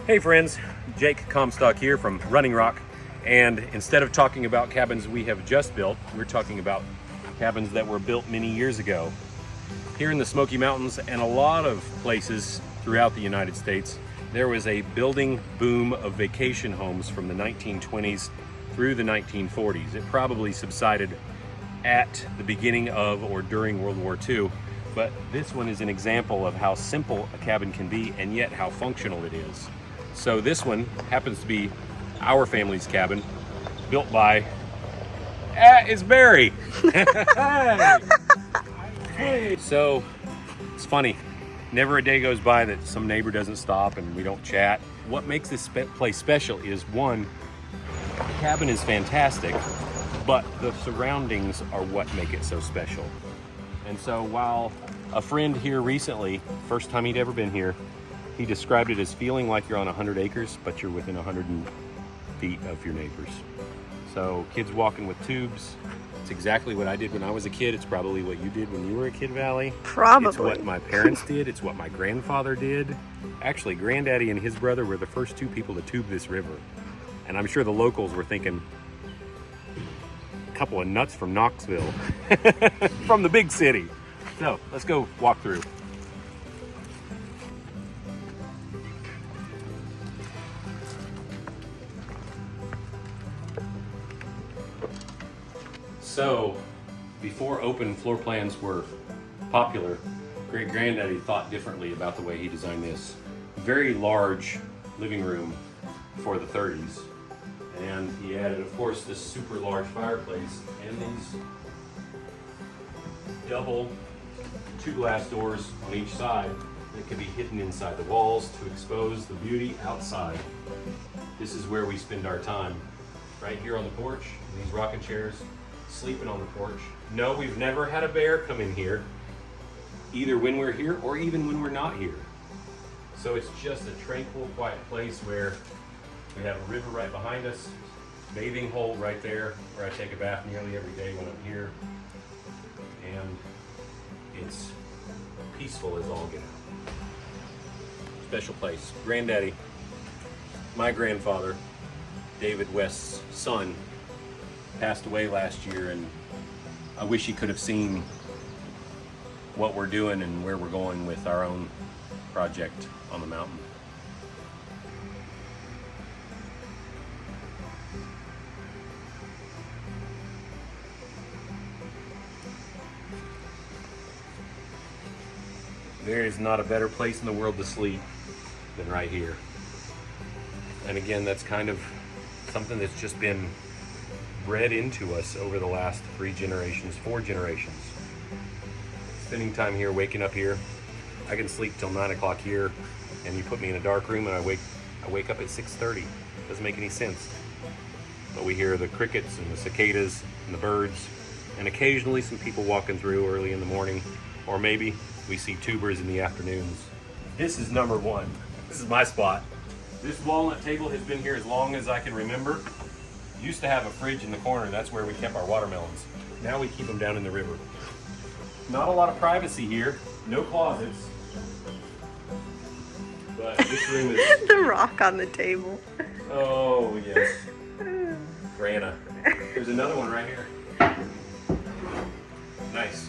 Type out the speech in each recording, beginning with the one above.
Hey friends, Jake Comstock here from Running Rock, and instead of talking about cabins we have just built, we're talking about cabins that were built many years ago. Here in the Smoky Mountains and a lot of places throughout the United States, there was a building boom of vacation homes from the 1920s through the 1940s. It probably subsided at the beginning of or during World War II, but this one is an example of how simple a cabin can be and yet how functional it is. So this one happens to be our family's cabin, built by, it's Barry. Hey. So it's funny, never a day goes by that some neighbor doesn't stop and we don't chat. What makes this place special is, one, the cabin is fantastic, but the surroundings are what make it so special. And so while a friend here recently, first time he'd ever been here, he described it as feeling like you're on 100 acres, but you're within 100 feet of your neighbors. So kids walking with tubes, it's exactly what I did when I was a kid. It's probably what you did when you were a kid, Vallie. Probably. It's what my parents did. It's what my grandfather did. Actually, Granddaddy and his brother were the first two people to tube this river. And I'm sure the locals were thinking, a couple of nuts from Knoxville, from the big city. So let's go walk through. So, before open floor plans were popular, Great Granddaddy thought differently about the way he designed this. Very large living room for the 30s. And he added, of course, this super large fireplace and these double 2 glass doors on each side that can be hidden inside the walls to expose the beauty outside. This is where we spend our time, right here on the porch, these rocking chairs, sleeping on the porch. No, we've never had a bear come in here, either when we're here or even when we're not here. So it's just a tranquil, quiet place where we have a river right behind us, bathing hole right there where I take a bath nearly every day when I'm here. And it's peaceful as all get out. Special place. Granddaddy, my grandfather, David West's son, passed away last year, and I wish he could have seen what we're doing and where we're going with our own project on the mountain. There is not a better place in the world to sleep than right here. And again, that's kind of something that's just been bred into us over the last 3 generations, 4 generations. Spending time here, waking up here. I can sleep till 9 o'clock here, and you put me in a dark room and I wake up at 6:30. Doesn't make any sense. But we hear the crickets and the cicadas and the birds, and occasionally some people walking through early in the morning, or maybe we see tubers in the afternoons. This is number 1. This is my spot. This walnut table has been here as long as I can remember. Used to have a fridge in the corner. That's where we kept our watermelons. Now we keep them down in the river. Not a lot of privacy here. No closets. But this room is... The rock on the table. Oh, yes. Grana. There's another one right here. Nice.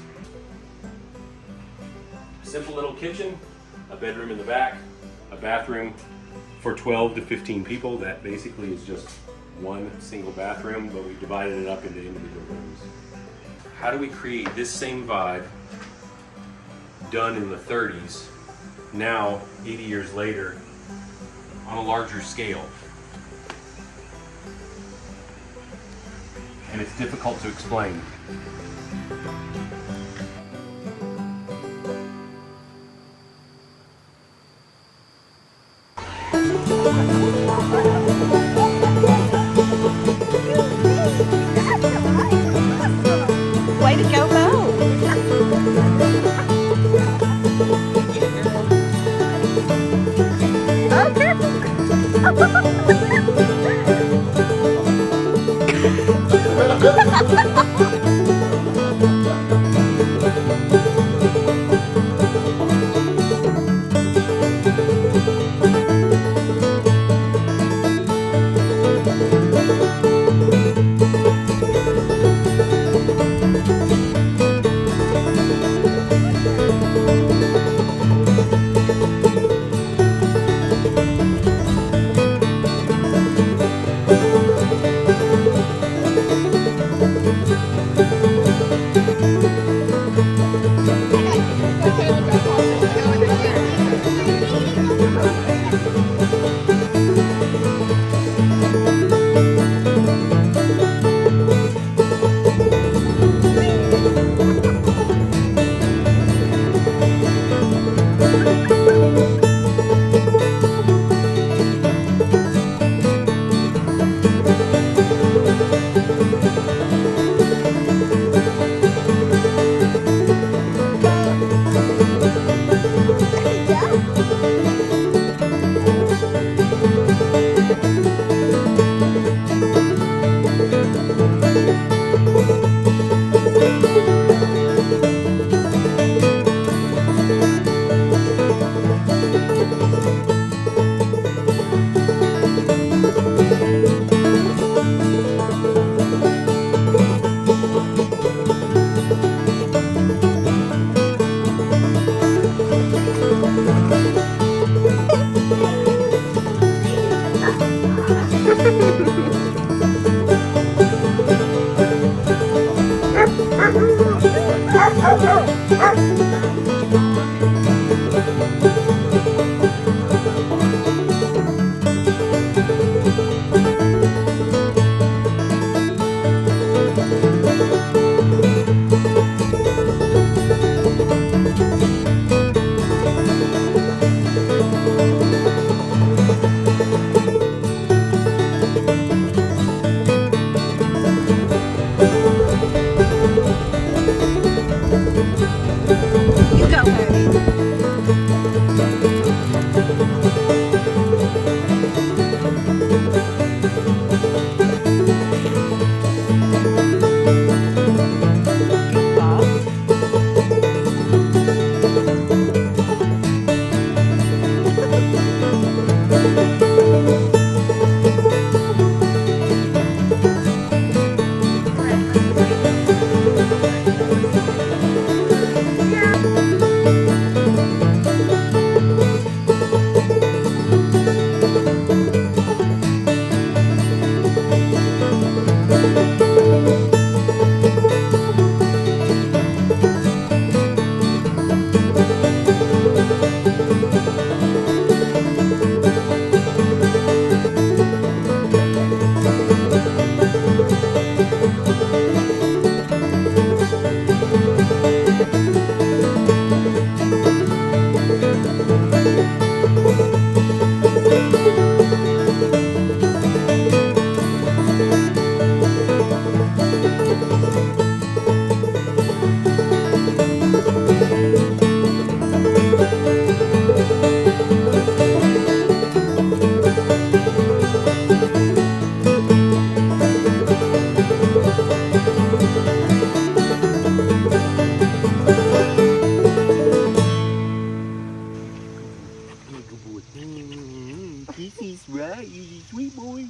Simple little kitchen, a bedroom in the back, a bathroom for 12 to 15 people. That basically is just one single bathroom, but we've divided it up into individual rooms. How do we create this same vibe done in the 30s, now 80 years later, on a larger scale? And it's difficult to explain. Way to go, Bo! Oh, careful! You go, Harry. Kisses, right? You're a sweet boy.